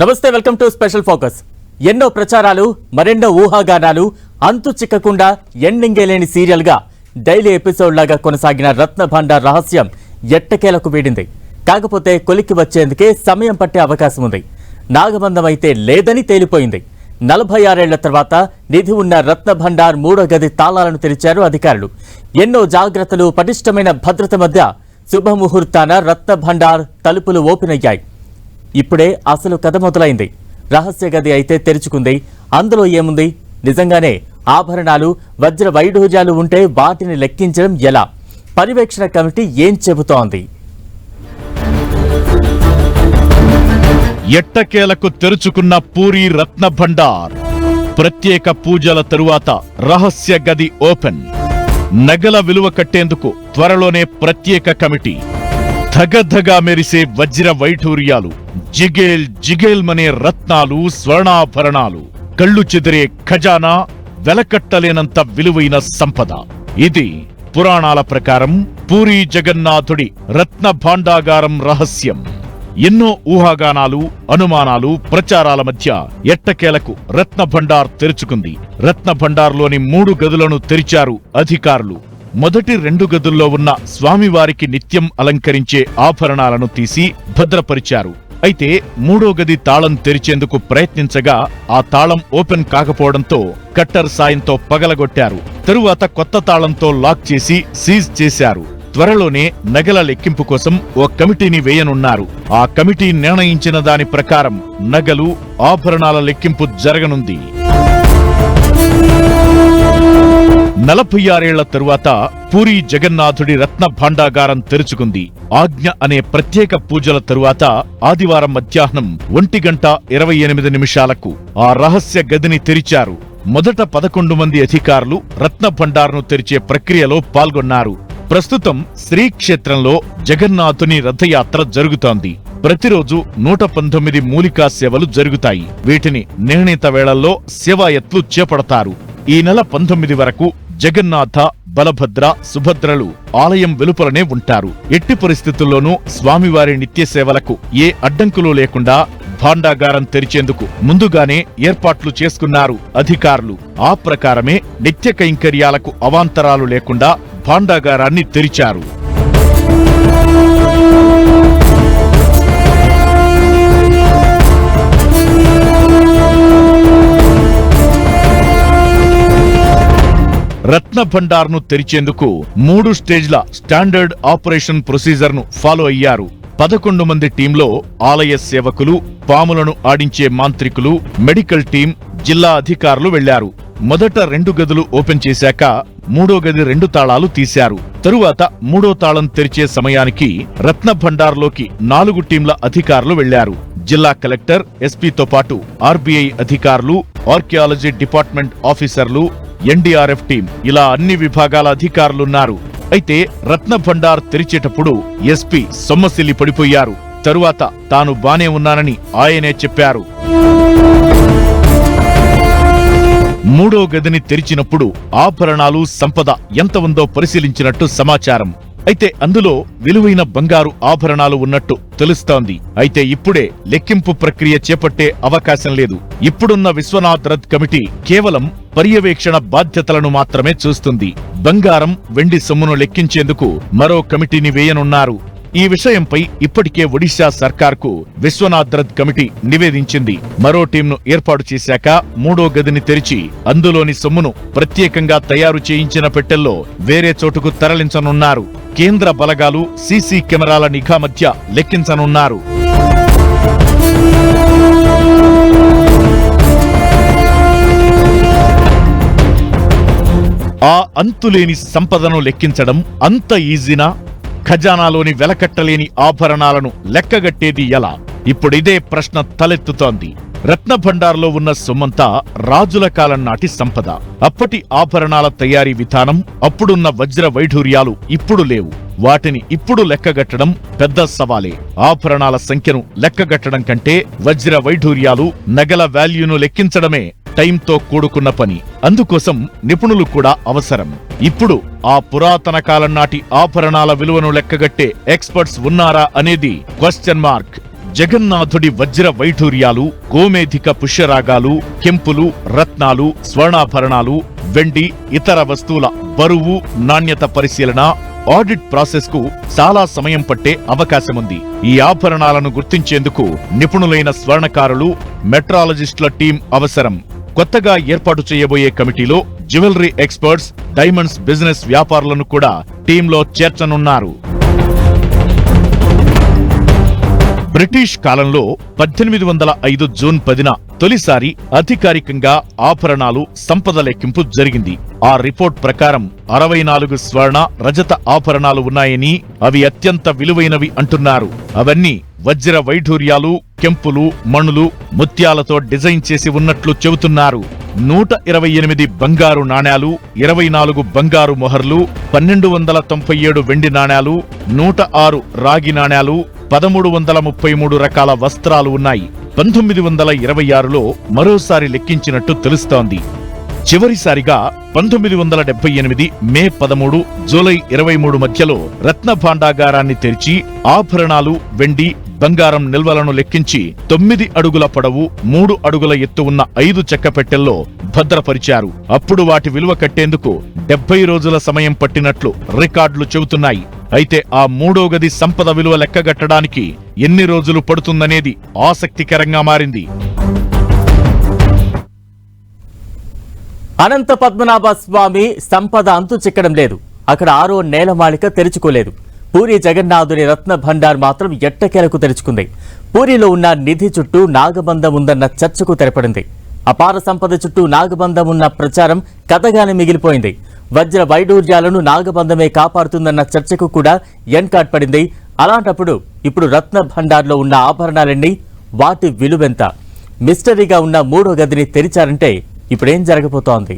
నమస్తే, welcome to special focus. ఎన్నో ప్రచారాలు, మరెన్నో ఊహాగానాలు, అంతు చిక్కకుండా ఎండింగే లేని సీరియల్ గా డైలీ ఎపిసోడ్ లాగా కొనసాగిన రత్న భండార్ రహస్యం ఎట్టకేలకు వీడింది. కాకపోతే కొలిక్కి వచ్చేందుకే సమయం పట్టే అవకాశం ఉంది. నాగబంధం అయితే లేదని తేలిపోయింది. 46 ఏళ్ల తర్వాత నిధి ఉన్న రత్న భండార్ 3వ గది తాళాలను తెరిచారు అధికారులు. ఎన్నో జాగ్రత్తలు, పటిష్టమైన భద్రత మధ్య శుభముహూర్తాన రత్న భండార్ తలుపులు ఓపెన్ అయ్యాయి. ఇప్పుడే అసలు కథ మొదలైంది. రహస్య గది అయితే తెరుచుకుంది. అందులో ఏముంది? నిజంగానే ఆభరణాలు, వజ్ర వైఢూర్యాలు ఉంటే వాటిని లెక్కించడం ఎలా? పర్యవేక్షణ కమిటీ ఏం చెబుతోంది? ఎట్టకేలకు తెరుచుకున్న పూరి రత్న భండార్. ప్రత్యేక పూజల తరువాత రహస్య గది ఓపెన్. నగల విలువ కట్టేందుకు త్వరలోనే ప్రత్యేక కమిటీ. ధగధగా మెరిసే వజ్ర వైఢూర్యాలు, జిగేల్ జిగేల్మనే రత్నాలు, స్వర్ణాభరణాలు, కళ్ళు చెదిరే ఖజానా, వెలకట్టలేనంత విలువైన సంపద. ఇది పురాణాల ప్రకారం పూరీ జగన్నాథుడి రత్న భాండాగారం రహస్యం. ఎన్నో ఊహాగానాలు, అనుమానాలు, ప్రచారాల మధ్య ఎట్టకేలకు రత్న భండార్ తెరుచుకుంది. రత్న భండార్లోని 3 గదులను తెరిచారు అధికారులు. మొదటి 2 గదుల్లో ఉన్న స్వామివారికి నిత్యం అలంకరించే ఆభరణాలను తీసి భద్రపరిచారు. అయితే 3వ గది తాళం తెరిచేందుకు ప్రయత్నించగా ఆ తాళం ఓపెన్ కాకపోవడంతో కట్టర్ సాయంతో పగలగొట్టారు. తరువాత కొత్త తాళంతో లాక్ చేసి సీజ్ చేశారు. త్వరలోనే నగల లెక్కింపు కోసం ఓ కమిటీని వేయనున్నారు. ఆ కమిటీ నిర్ణయించిన దాని ప్రకారం నగలు, ఆభరణాల లెక్కింపు జరగనుంది. 46 ఏళ్ల తరువాత పూరీ జగన్నాథుడి రత్న భాండాగారం తెరుచుకుంది. ఆజ్ఞ అనే ప్రత్యేక పూజల తరువాత ఆదివారం మధ్యాహ్నం 1:28 ఆ రహస్య గదిని తెరిచారు. మొదట 11 మంది అధికారులు రత్న భండార్ను తెరిచే ప్రక్రియలో పాల్గొన్నారు. ప్రస్తుతం శ్రీక్షేత్రంలో జగన్నాథుని రథయాత్ర జరుగుతోంది. ప్రతిరోజు 119 మూలికా సేవలు జరుగుతాయి. వీటిని నిర్ణీత వేళల్లో సేవాయత్లు చేపడతారు. ఈ నెల 19 వరకు జగన్నాథ, బలభద్ర, సుభద్రలు ఆలయం వెలుపలనే ఉంటారు. ఎట్టి పరిస్థితుల్లోనూ స్వామివారి నిత్య సేవలకు ఏ అడ్డంకులు లేకుండా భాండాగారం తెరిచేందుకు ముందుగానే ఏర్పాట్లు చేసుకున్నారు అధికారులు. ఆ ప్రకారమే నిత్య కైంకర్యాలకు అవాంతరాలు లేకుండా భాండాగారాన్ని తెరిచారు. రత్న భండార్ను తెరిచేందుకు 3 స్టేజ్ల స్టాండర్డ్ ఆపరేషన్ ప్రొసీజర్ను ఫాలో అయ్యారు. 11 మంది టీంలో ఆలయ సేవకులు, పాములను ఆడించే మాంత్రికులు, మెడికల్ టీం, జిల్లా అధికారులు వెళ్లారు. మొదట 2 గదులు ఓపెన్ చేశాక 3వ గది 2 తాళాలు తీశారు. తరువాత 3వ తాళం తెరిచే సమయానికి రత్న భండార్లోకి 4 టీంల అధికారులు వెళ్లారు. జిల్లా కలెక్టర్, ఎస్పీతో పాటు ఆర్బీఐ అధికారులు, ఆర్కియాలజీ డిపార్ట్మెంట్ ఆఫీసర్లు, ఎన్డీఆర్ఎఫ్ టీం, ఇలా అన్ని విభాగాల అధికారులున్నారు. అయితే రత్న భండార్ తెరిచేటప్పుడు ఎస్పీ సొమ్మసిల్లి పడిపోయారు. తరువాత తాను బానే ఉన్నానని ఆయనే చెప్పారు. 3వ గదిని తెరిచినప్పుడు ఆభరణాలు, సంపద ఎంత ఉందో పరిశీలించినట్టు సమాచారం. అయితే అందులో విలువైన బంగారు ఆభరణాలు ఉన్నట్టు తెలుస్తోంది. అయితే ఇప్పుడే లెక్కింపు ప్రక్రియ చేపట్టే అవకాశం లేదు. ఇప్పుడున్న విశ్వనాథ్ రథ్ కమిటీ కేవలం పర్యవేక్షణ బాధ్యతలను మాత్రమే చూస్తుంది. బంగారం, వెండి సొమ్మును లెక్కించేందుకు మరో కమిటీని వేయనున్నారు. ఈ విషయంపై ఇప్పటికే ఒడిశా సర్కార్కు విశ్వనాథ్ రథ్ కమిటీ నివేదించింది. మరో టీంను ఏర్పాటు చేశాక 3వ గదిని తెరిచి అందులోని సొమ్మును ప్రత్యేకంగా తయారు చేయించిన పెట్టెల్లో వేరే చోటుకు తరలించనున్నారు. కేంద్ర బలగాలు, సీసీ కెమెరాల నిఘా మధ్య లెక్కించనున్నారు. ఆ అంతులేని సంపదను లెక్కించడం అంత ఈజీనా? ఖజానాలోని వెలకట్టలేని ఆభరణాలను లెక్కగట్టేది ఎలా? ఇప్పుడిదే ప్రశ్న తలెత్తుతోంది. రత్న భండార్లో ఉన్న సొమ్మంతా రాజుల కాలం నాటి సంపద. అప్పటి ఆభరణాల తయారీ విధానం, అప్పుడున్న వజ్ర వైఢూర్యాలు ఇప్పుడు లేవు. వాటిని ఇప్పుడు లెక్కగట్టడం పెద్ద సవాలే. ఆభరణాల సంఖ్యను లెక్కగట్టడం కంటే వజ్ర వైఢూర్యాలు, నగల వాల్యూను లెక్కించడమే టైంతో కూడుకున్న పని. అందుకోసం నిపుణులు కూడా అవసరం. ఇప్పుడు ఆ పురాతన కాలం నాటి ఆభరణాల విలువను లెక్కగట్టే ఎక్స్పర్ట్స్ ఉన్నారా అనేది క్వశ్చన్ మార్క్. జగన్నాథుడి వజ్ర వైఢూర్యాలు, గోమేధిక పుష్యరాగాలు, కెంపులు, రత్నాలు, స్వర్ణాభరణాలు, వెండి, ఇతర వస్తువుల బరువు, నాణ్యత పరిశీలన, ఆడిట్ ప్రాసెస్ కు చాలా సమయం పట్టే అవకాశముంది. ఈ ఆభరణాలను గుర్తించేందుకు నిపుణులైన స్వర్ణకారులు, మెట్రాలజిస్టుల టీం అవసరం. కొత్తగా ఏర్పాటు చేయబోయే కమిటీలో జ్యువెలరీ ఎక్స్పర్ట్స్, డైమండ్స్ బిజినెస్ వ్యాపారులను కూడా టీంలో చేర్చనున్నారు. బ్రిటిష్ కాలంలో 1805 జూన్ 10న తొలిసారి అధికారికంగా ఆభరణాలు సంపద లెక్కింపు జరిగింది. ఆ రిపోర్ట్ ప్రకారం 64 స్వర్ణ, రజత ఆభరణాలు ఉన్నాయని, అవి అత్యంత విలువైనవి అంటున్నారు. అవన్నీ వజ్ర వైఢూర్యాలు, కెంపులు, మణులు, ముత్యాలతో డిజైన్ చేసి ఉన్నట్లు చెబుతున్నారు. 128 బంగారు నాణేలు, 24 బంగారు మొహర్లు, 1297 వెండి నాణేలు, 106 రాగి నాణేలు, 1333 రకాల వస్త్రాలు ఉన్నాయి. 1926లో మరోసారి లెక్కించినట్టు తెలుస్తోంది. చివరిసారిగా 1978 మే 13, జూలై 23 మధ్యలో రత్న భాండాగారాన్ని తెరిచి ఆభరణాలు, వెండి, బంగారం నిల్వలను లెక్కించి 9 అడుగుల పొడవు, 3 అడుగుల ఎత్తు ఉన్న 5 చెక్క పెట్టెల్లో భద్రపరిచారు. అప్పుడు వాటి విలువ కట్టేందుకు 70 రోజుల సమయం పట్టినట్లు రికార్డులు చెబుతున్నాయి. అయితే ఆ మూడో గది సంపద విలువ లెక్కగట్టడానికి ఎన్ని రోజులు పడుతుందనేది ఆసక్తికరంగా మారింది. అనంత పద్మనాభ స్వామి సంపద అంతు చిక్కడం లేదు. అక్కడ 6వ నేలమాళిక తెరుచుకోలేదు. పూరి జగన్నాథుని రత్న భండార్ మాత్రం ఎట్టకేలకు తెరుచుకుంది. పూరిలో ఉన్న నిధి చుట్టూ నాగబంధం ఉందన్న చర్చకు తెరపడింది. అపార సంపద చుట్టూ నాగబంధం ఉన్న ప్రచారం కథగానే మిగిలిపోయింది. వజ్ర వైడూర్యాలను నాగబంధమే కాపాడుతుందన్న చర్చకు కూడా ఎన్కాట్ పడింది. అలాంటప్పుడు ఇప్పుడు రత్న భండార్లో ఉన్న ఆభరణాలన్నీ, వాటి విలువెంత? మిస్టరీగా ఉన్న మూడో గదిని తెరిచారంటే ఇప్పుడేం జరగబోతోంది?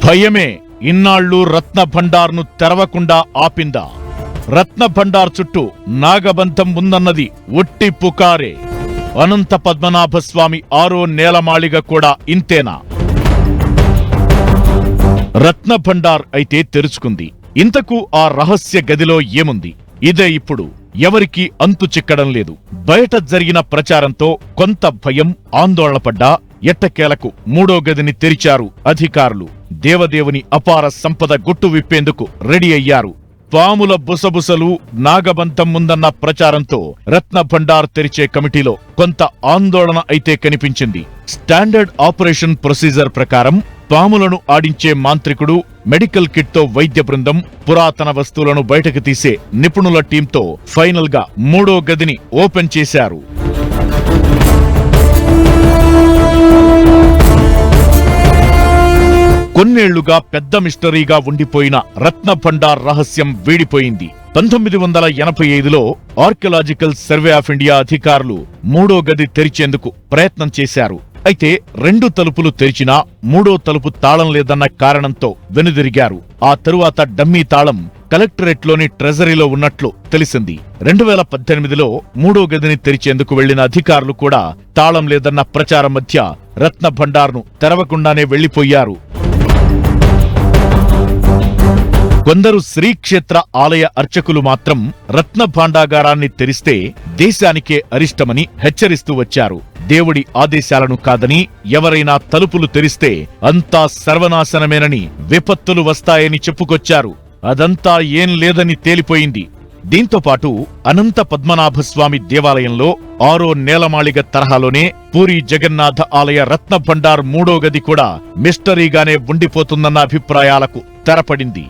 భయమే ఇన్నాళ్లు రత్న భండార్ను తెరవకుండా ఆపిందా? రత్న భండార్ చుట్టూ నాగబంధం ఉందన్నది ఒట్టి పుకారే. అనంత పద్మనాభ స్వామి 6వ నేలమాళిగ కూడా ఇంతేనా? రత్న భండార్ అయితే తెరుచుకుంది. ఇంతకు ఆ రహస్య గదిలో ఏముంది? ఇదే ఇప్పుడు ఎవరికీ అంతు చిక్కడం లేదు. బయట జరిగిన ప్రచారంతో కొంత భయం, ఆందోళన పడ్డా ఎట్టకేలకు మూడో గదిని తెరిచారు అధికారులు. దేవదేవుని అపార సంపద గుట్టు విప్పేందుకు రెడీ అయ్యారు. పాముల బుసబుసలు, నాగబంధం ఉందన్న ప్రచారంతో రత్న భండార్ తెరిచే కమిటీలో కొంత ఆందోళన అయితే కనిపించింది. స్టాండర్డ్ ఆపరేషన్ ప్రొసీజర్ ప్రకారం పాములను ఆడించే మాంత్రికుడు, మెడికల్ కిట్ తో వైద్య బృందం, పురాతన వస్తువులను బయటకు తీసే నిపుణుల టీంతో ఫైనల్ గా మూడో గదిని ఓపెన్ చేశారు. కొన్నేళ్లుగా పెద్ద మిస్టరీగా ఉండిపోయిన రత్న భండార్ రహస్యం వీడిపోయింది. 1985లో ఆర్కియలాజికల్ సర్వే ఆఫ్ ఇండియా అధికారులు మూడో గది తెరిచేందుకు ప్రయత్నం చేశారు. అయితే 2 తలుపులు తెరిచినా మూడో తలుపు తాళం లేదన్న కారణంతో వెనుదిరిగారు. ఆ తరువాత డమ్మీ తాళం కలెక్టరేట్లోని ట్రెజరీలో ఉన్నట్లు తెలిసింది. 2018లో మూడో గదిని తెరిచేందుకు వెళ్లిన అధికారులు కూడా తాళం లేదన్న ప్రచారం మధ్య రత్న భండార్ను తెరవకుండానే వెళ్లిపోయారు. కొందరు శ్రీక్షేత్ర ఆలయ అర్చకులు మాత్రం రత్న భాండాగారాన్ని తెరిస్తే దేశానికే అరిష్టమని హెచ్చరిస్తూ వచ్చారు. దేవుడి ఆదేశాలను కాదని ఎవరైనా తలుపులు తెరిస్తే అంతా సర్వనాశనమేనని, విపత్తులు వస్తాయని చెప్పుకొచ్చారు. అదంతా ఏం లేదని తేలిపోయింది. దీంతో పాటు అనంత పద్మనాభస్వామి దేవాలయంలో 6వ నేలమాళిగ తరహాలోనే పూరి జగన్నాథ ఆలయ రత్న భండార్ మూడో గది కూడా మిస్టరీగానే ఉండిపోతుందన్న అభిప్రాయాలకు తెరపడింది.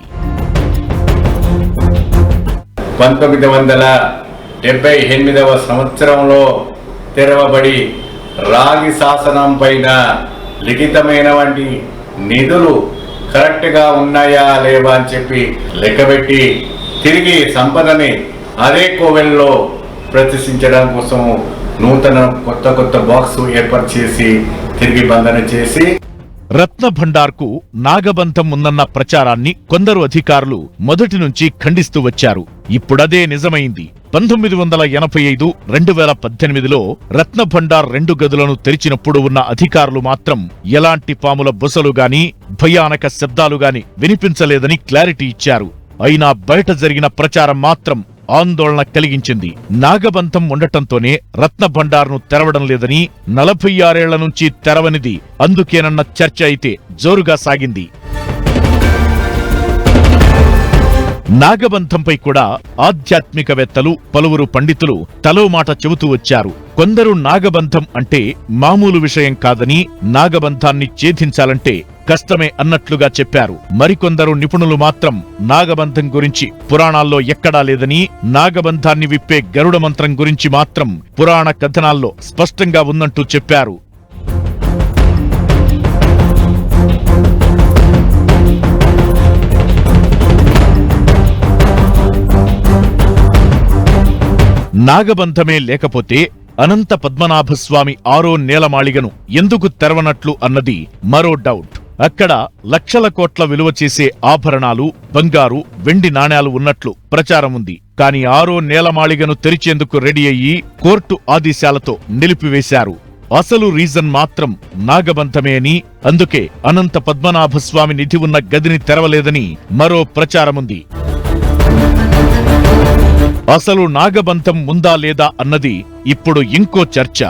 1978వ సంవత్సరంలో తెరవబడి రాగి శాసనం పైన లిఖితమైనటువంటి నిధులు కరెక్ట్గా ఉన్నాయా లేవా అని చెప్పి లెక్కబెట్టి తిరిగి సంపదని అదే కోవెల్లో ప్రతిష్ఠించడం కోసం కొత్త బాక్స్ ఏర్పాటు చేసి తిరిగి బంధన చేసి రత్న భండార్కు నాగబంధం ఉందన్న ప్రచారాన్ని కొందరు అధికారులు మొదటి నుంచి ఖండిస్తూ వచ్చారు. ఇప్పుడదే నిజమైంది. 1985, 2018లో రత్న భండార్ 2 గదులను తెరిచినప్పుడు ఉన్న అధికారులు మాత్రం ఎలాంటి పాముల బుసలు గాని భయానక శబ్దాలు గాని వినిపించలేదని క్లారిటీ ఇచ్చారు. అయినా బయట జరిగిన ప్రచారం మాత్రం ఆందోళన కలిగించింది. నాగబంధం ఉండటంతోనే రత్న భండార్ను తెరవడం లేదని, 46 ఏళ్ల నుంచి తెరవనిది అందుకేనన్న చర్చ అయితే జోరుగా సాగింది. నాగబంధంపై కూడా ఆధ్యాత్మికవేత్తలు, పలువురు పండితులు తలో మాట చెబుతూ వచ్చారు. కొందరు నాగబంధం అంటే మామూలు విషయం కాదని, నాగబంధాన్ని ఛేదించాలంటే కష్టమే అన్నట్లుగా చెప్పారు. మరికొందరు నిపుణులు మాత్రం నాగబంధం గురించి పురాణాల్లో ఎక్కడా లేదని, నాగబంధాన్ని విప్పే గరుడ మంత్రం గురించి మాత్రం పురాణ కథనాల్లో స్పష్టంగా ఉందంటూ చెప్పారు. నాగబంధమే లేకపోతే అనంత పద్మనాభస్వామి 6వ నేలమాళిగను ఎందుకు తెరవనట్లు అన్నది మరో డౌట్. అక్కడ లక్షల కోట్ల విలువ చేసే ఆభరణాలు, బంగారు, వెండి నాణేలు ఉన్నట్లు ప్రచారం ఉంది. కాని 6వ నేలమాళిగను తెరిచేందుకు రెడీ అయ్యి కోర్టు ఆదేశాలతో నిలిపివేశారు. అసలు రీజన్ మాత్రం నాగబంధమే అని, అందుకే అనంత పద్మనాభస్వామి నిధి ఉన్న గదిని తెరవలేదని మరో ప్రచారముంది. అసలు నాగబంధం ఉందా లేదా అన్నది ఇప్పుడు ఇంకో చర్చ.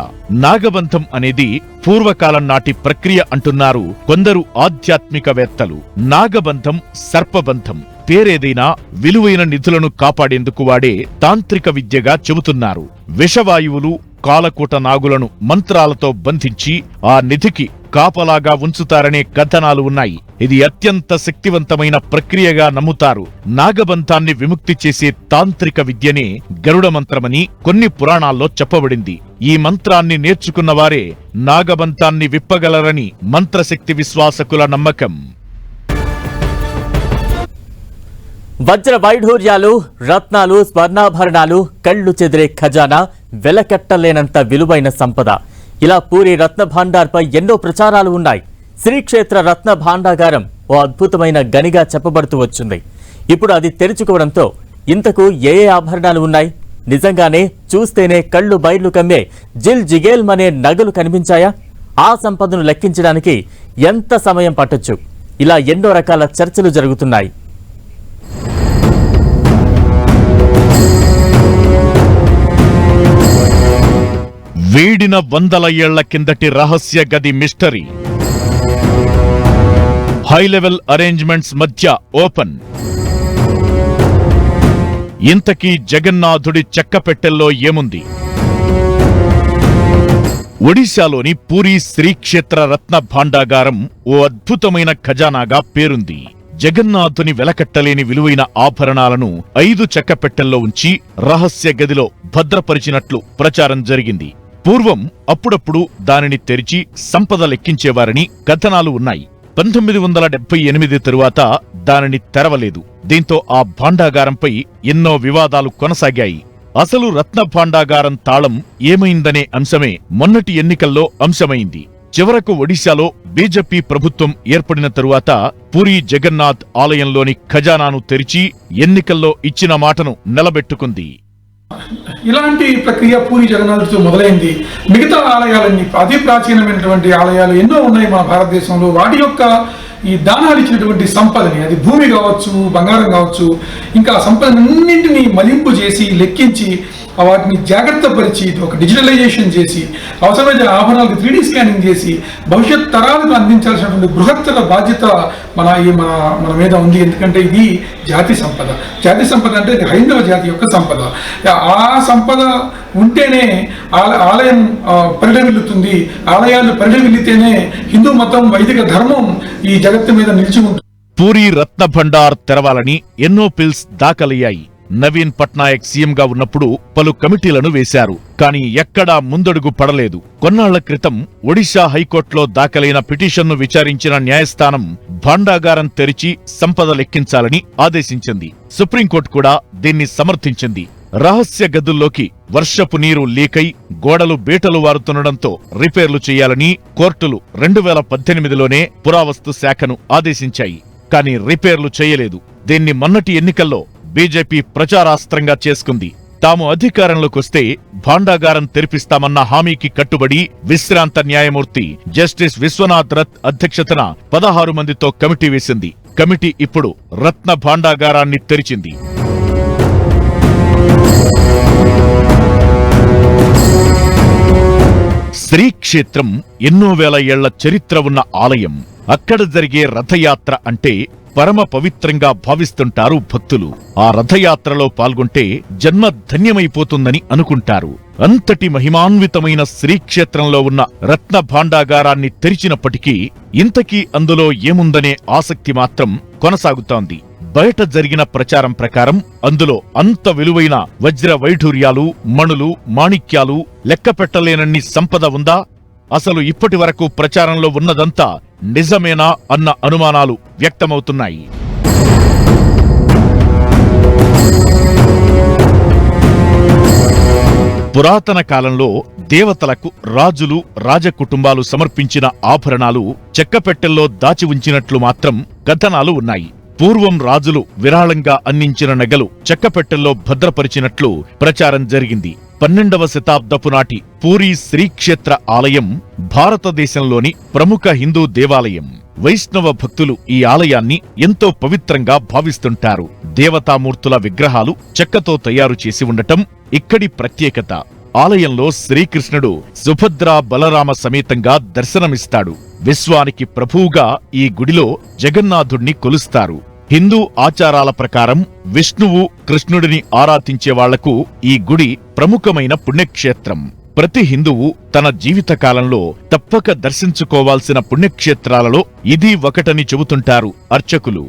నాగబంధం అనేది పూర్వకాలం నాటి ప్రక్రియ అంటున్నారు కొందరు ఆధ్యాత్మికవేత్తలు. నాగబంధం, సర్పబంధం పేరేదైనా విలువైన నిధులను కాపాడేందుకు వాడే తాంత్రిక విద్యగా చెబుతున్నారు. విషవాయువులు, కాలకూట నాగులను మంత్రాలతో బంధించి ఆ నిధికి కాపలాగా ఉంచుతారనే కథనాలు ఉన్నాయి. ఇది అత్యంత శక్తివంతమైన ప్రక్రియగా నమ్ముతారు. నాగబంధాన్ని విముక్తి చేసే తాంత్రిక విద్యనే గరుడ మంత్రమని కొన్ని పురాణాల్లో చెప్పబడింది. ఈ మంత్రాన్ని నేర్చుకున్న వారే నాగబంధాన్ని విప్పగలరని మంత్రశక్తి విశ్వాసకుల నమ్మకం. వజ్ర వైఢూర్యాలు, రత్నాలు, స్వర్ణాభరణాలు, కళ్లు చెదిరే ఖజానా, వెలకట్టలేనంత విలువైన సంపద. ఇలా పూరి రత్న భాండార్పై ఎన్నో ప్రచారాలు ఉన్నాయి. శ్రీక్షేత్ర రత్న భాండాగారం ఓ అద్భుతమైన గనిగా చెప్పబడుతూ వచ్చింది. ఇప్పుడు అది తెరుచుకోవడంతో ఇంతకు ఏ ఆభరణాలు ఉన్నాయి? నిజంగానే చూస్తేనే కళ్ళు బయర్లు కమ్మే జిల్ జిగేల్మనే నగలు కనిపించాయా? ఆ సంపదను లెక్కించడానికి ఎంత సమయం పట్టొచ్చు? ఇలా ఎన్నో రకాల చర్చలు జరుగుతున్నాయి. వీడిన 100 ఏళ్ల కిందటి రహస్య గది మిస్టరీ. హై లెవెల్ అరేంజ్మెంట్స్ మధ్య ఓపెన్. ఇంతకీ జగన్నాథుడి చెక్కపెట్టెల్లో ఏముంది? ఒడిశాలోని పూరీ శ్రీక్షేత్ర రత్న భాండాగారం ఓ అద్భుతమైన ఖజానాగా పేరుంది. జగన్నాథుని వెలకట్టలేని విలువైన ఆభరణాలను 5 చెక్కపెట్టెల్లో ఉంచి రహస్య గదిలో భద్రపరిచినట్లు ప్రచారం జరిగింది. పూర్వం అప్పుడప్పుడు దానిని తెరిచి సంపద లెక్కించేవారని కథనాలు ఉన్నాయి. 1978 తరువాత దానిని తెరవలేదు. దీంతో ఆ భాండాగారంపై ఎన్నో వివాదాలు కొనసాగాయి. అసలు రత్న భాండాగారం తాళం ఏమైందనే అంశమే మొన్నటి ఎన్నికల్లో అంశమైంది. చివరకు ఒడిశాలో బీజేపీ ప్రభుత్వం ఏర్పడిన తరువాత పూరీ జగన్నాథ్ ఆలయంలోని ఖజానాను తెరిచి ఎన్నికల్లో ఇచ్చిన మాటను నిలబెట్టుకుంది. ఇలాంటి ప్రక్రియ పూరి జగన్నాథుడితో మొదలైంది. మిగతా ఆలయాలన్నీ, అతి ప్రాచీనమైనటువంటి ఆలయాలు ఎన్నో ఉన్నాయి మన భారతదేశంలో. వాటి యొక్క ఈ దానాలు ఇచ్చినటువంటి సంపదని, అది భూమి కావచ్చు, బంగారం కావచ్చు, ఇంకా సంపదనన్నింటినీ మదింపు చేసి లెక్కించి వాటిని జాగ్రత్త పరిచి ఒక డిజిటలైజేషన్ చేసి అవసరమైన ఆభరణాలకు 3D స్కానింగ్ చేసి భవిష్యత్ తరాలకు అందించాల్సినటువంటి బృహత్తర బాధ్యత మన మీద ఉంది. ఎందుకంటే ఇది జాతి సంపద. జాతి సంపద అంటే హైందవ జాతి యొక్క సంపద. ఆ సంపద ఉంటేనే ఆలయం పరిఢవిల్లుతుంది. ఆలయాలు పరిఢవిల్లితేనే హిందూ మతం, వైదిక ధర్మం ఈ జగత్తు మీద నిలిచి ఉంటుంది. పూరీ రత్న భండార్ తెరవాలని ఎన్నో పిల్స్ దాఖలయ్యాయి. నవీన్ పట్నాయక్ సీఎంగా ఉన్నప్పుడు పలు కమిటీలను వేశారు. కానీ ఎక్కడా ముందడుగు పడలేదు. కొన్నాళ్ల క్రితం ఒడిశా హైకోర్టులో దాఖలైన పిటిషన్ను విచారించిన న్యాయస్థానం భాండాగారం తెరిచి సంపద లెక్కించాలని ఆదేశించింది. సుప్రీంకోర్టు కూడా దీన్ని సమర్థించింది. రహస్య గదుల్లోకి వర్షపు నీరు లీకై గోడలు బీటలు వారుతుండటంతో రిపేర్లు చేయాలని కోర్టులు 2018లోనే పురావస్తు శాఖను ఆదేశించాయి. కానీ రిపేర్లు చేయలేదు. దీన్ని మొన్నటి ఎన్నికల్లో బీజేపీ ప్రచారాస్త్రంగా చేసుకుంది. తాము అధికారంలోకొస్తే భాండాగారం తెరిపిస్తామన్న హామీకి కట్టుబడి విశ్రాంత న్యాయమూర్తి జస్టిస్ విశ్వనాథ్ రథ్ అధ్యక్షతన 16 మందితో కమిటీ వేసింది. కమిటీ ఇప్పుడు రత్న భాండాగారాన్ని తెరిచింది. శ్రీక్షేత్రం ఎన్నో వేల ఏళ్ల చరిత్ర ఉన్న ఆలయం. అక్కడ జరిగే రథయాత్ర అంటే పరమ పవిత్రంగా భావిస్తుంటారు భక్తులు. ఆ రథయాత్రలో పాల్గొంటే జన్మ ధన్యమైపోతుందని అనుకుంటారు. అంతటి మహిమాన్వితమైన శ్రీక్షేత్రంలో ఉన్న రత్న భాండాగారాన్ని తెరిచినప్పటికీ ఇంతకీ అందులో ఏముందనే ఆసక్తి మాత్రం కొనసాగుతోంది. బయట జరిగిన ప్రచారం ప్రకారం అందులో అంత విలువైన వజ్ర వైఢూర్యాలు, మణులు, మాణిక్యాలు, లెక్కపెట్టలేనన్ని సంపద ఉందా? అసలు ఇప్పటి వరకు ప్రచారంలో ఉన్నదంతా నిజమేనా అన్న అనుమానాలు వ్యక్తమవుతున్నాయి. పురాతన కాలంలో దేవతలకు రాజులు, రాజకుటుంబాలు సమర్పించిన ఆభరణాలు చెక్కపెట్టెల్లో దాచి ఉంచినట్లు మాత్రం కథనాలు ఉన్నాయి. పూర్వం రాజులు విరాళంగా అందించిన నగలు చెక్కపెట్టెల్లో భద్రపరిచినట్లు ప్రచారం జరిగింది. 12వ శతాబ్దపు నాటి పూరీ శ్రీక్షేత్ర ఆలయం భారతదేశంలోని ప్రముఖ హిందూ దేవాలయం. వైష్ణవ భక్తులు ఈ ఆలయాన్ని ఎంతో పవిత్రంగా భావిస్తుంటారు. దేవతామూర్తుల విగ్రహాలు చెక్కతో తయారు చేసి ఉండటం ఇక్కడి ప్రత్యేకత. ఆలయంలో శ్రీకృష్ణుడు సుభద్రా బలరామ సమేతంగా దర్శనమిస్తాడు. విశ్వానికి ప్రభువుగా ఈ గుడిలో జగన్నాథుణ్ణి కొలుస్తారు. హిందూ ఆచారాల ప్రకారం విష్ణువు, కృష్ణుడిని ఆరాధించే వాళ్లకు ఈ గుడి ప్రముఖమైన పుణ్యక్షేత్రం. ప్రతి హిందువు తన జీవితకాలంలో తప్పక దర్శించుకోవాల్సిన పుణ్యక్షేత్రాలలో ఇది ఒకటని చెబుతుంటారు అర్చకులు.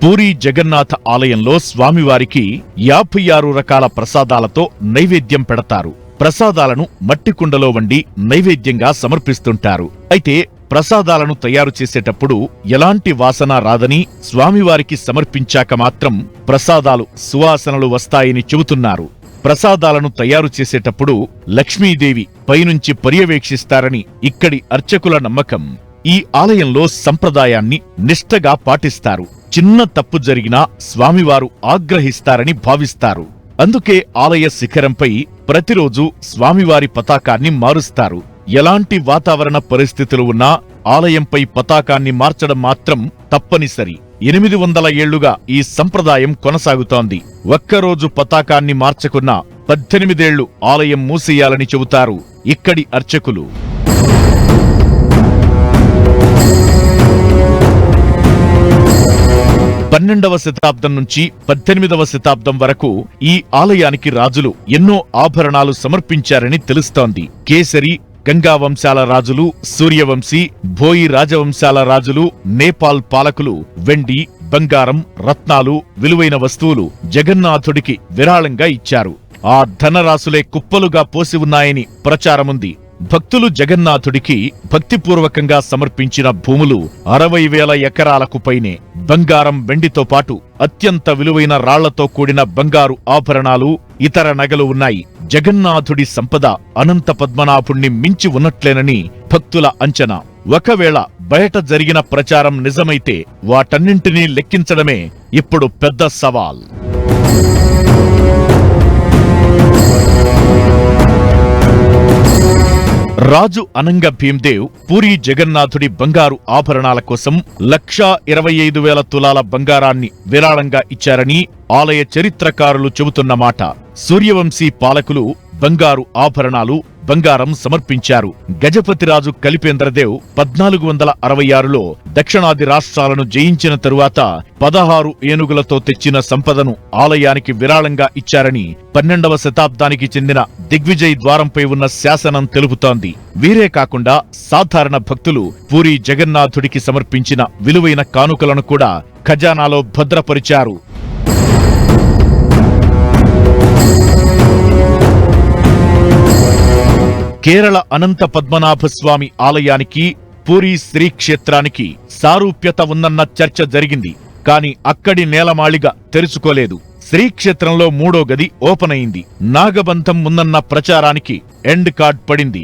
పూరీ జగన్నాథ ఆలయంలో స్వామివారికి 56 రకాల ప్రసాదాలతో నైవేద్యం పెడతారు. ప్రసాదాలను మట్టి కుండలో వండి నైవేద్యంగా సమర్పిస్తుంటారు. అయితే ప్రసాదాలను తయారు చేసేటప్పుడు ఎలాంటి వాసన రాదని, స్వామివారికి సమర్పించాక మాత్రం ప్రసాదాలు సువాసనలు వస్తాయని చెబుతున్నారు. ప్రసాదాలను తయారు చేసేటప్పుడు లక్ష్మీదేవి పైనుంచి పర్యవేక్షిస్తారని ఇక్కడి అర్చకుల నమ్మకం. ఈ ఆలయంలో సంప్రదాయాన్ని నిష్ఠగా పాటిస్తారు. చిన్న తప్పు జరిగినా స్వామివారు ఆగ్రహిస్తారని భావిస్తారు. అందుకే ఆలయ శిఖరంపై ప్రతిరోజు స్వామివారి పతాకాన్ని మారుస్తారు. ఎలాంటి వాతావరణ పరిస్థితులు ఉన్నా ఆలయంపై పతాకాన్ని మార్చడం మాత్రం తప్పనిసరి. 800 ఏళ్లుగా ఈ సంప్రదాయం కొనసాగుతోంది. ఒక్కరోజు పతాకాన్ని మార్చకున్నా 18 ఏళ్లు ఆలయం మూసేయాలని చెబుతారు ఇక్కడి అర్చకులు. 12వ శతాబ్దం నుంచి 18వ శతాబ్దం వరకు ఈ ఆలయానికి రాజులు ఎన్నో ఆభరణాలు సమర్పించారని తెలుస్తోంది. కేసరి, గంగా వంశాల రాజులు, సూర్యవంశీ, భోయి రాజవంశాల రాజులు, నేపాల్ పాలకులు వెండి, బంగారం, రత్నాలు, విలువైన వస్తువులు జగన్నాథుడికి విరాళంగా ఇచ్చారు. ఆ ధనరాశులే కుప్పలుగా పోసి ఉన్నాయని ప్రచారముంది. భక్తులు జగన్నాథుడికి భక్తిపూర్వకంగా సమర్పించిన భూములు 60,000 ఎకరాలకు పైనే. బంగారం, వెండితో పాటు అత్యంత విలువైన రాళ్లతో కూడిన బంగారు ఆభరణాలు, ఇతర నగలు ఉన్నాయి. జగన్నాథుడి సంపద అనంత పద్మనాభుణ్ణి మించి ఉన్నట్లేనని భక్తుల అంచనా. ఒకవేళ బయట జరిగిన ప్రచారం నిజమైతే వాటన్నింటినీ లెక్కించడమే ఇప్పుడు పెద్ద సవాల్. రాజు అనంగ భీమ్దేవ్ పూరీ జగన్నాథుడి బంగారు ఆభరణాల కోసం 1,25,000 తులాల బంగారాన్ని విరాళంగా ఇచ్చారని ఆలయ చరిత్రకారులు చెబుతున్నమాట. సూర్యవంశీ పాలకులు బంగారు ఆభరణాలు, బంగారం సమర్పించారు. గజపతిరాజు కలిపేంద్రదేవ్ 1466లో దక్షిణాది రాష్ట్రాలను జయించిన తరువాత 16 ఏనుగులతో తెచ్చిన సంపదను ఆలయానికి విరాళంగా ఇచ్చారని 12వ శతాబ్దానికి చెందిన దిగ్విజయ్ ద్వారంపై ఉన్న శాసనం తెలుపుతోంది. వీరే కాకుండా సాధారణ భక్తులు పూరీ జగన్నాథుడికి సమర్పించిన విలువైన కానుకలను కూడా ఖజానాలో భద్రపరిచారు. కేరళ అనంత పద్మనాభస్వామి ఆలయానికి పూరీ శ్రీక్షేత్రానికి సారూప్యత ఉందన్న చర్చ జరిగింది. కాని అక్కడి నేలమాళిగ తెరుచుకోలేదు. శ్రీక్షేత్రంలో 3వ గది ఓపెన్ అయింది. నాగబంధం ఉందన్న ప్రచారానికి ఎండ్ కార్డ్ పడింది.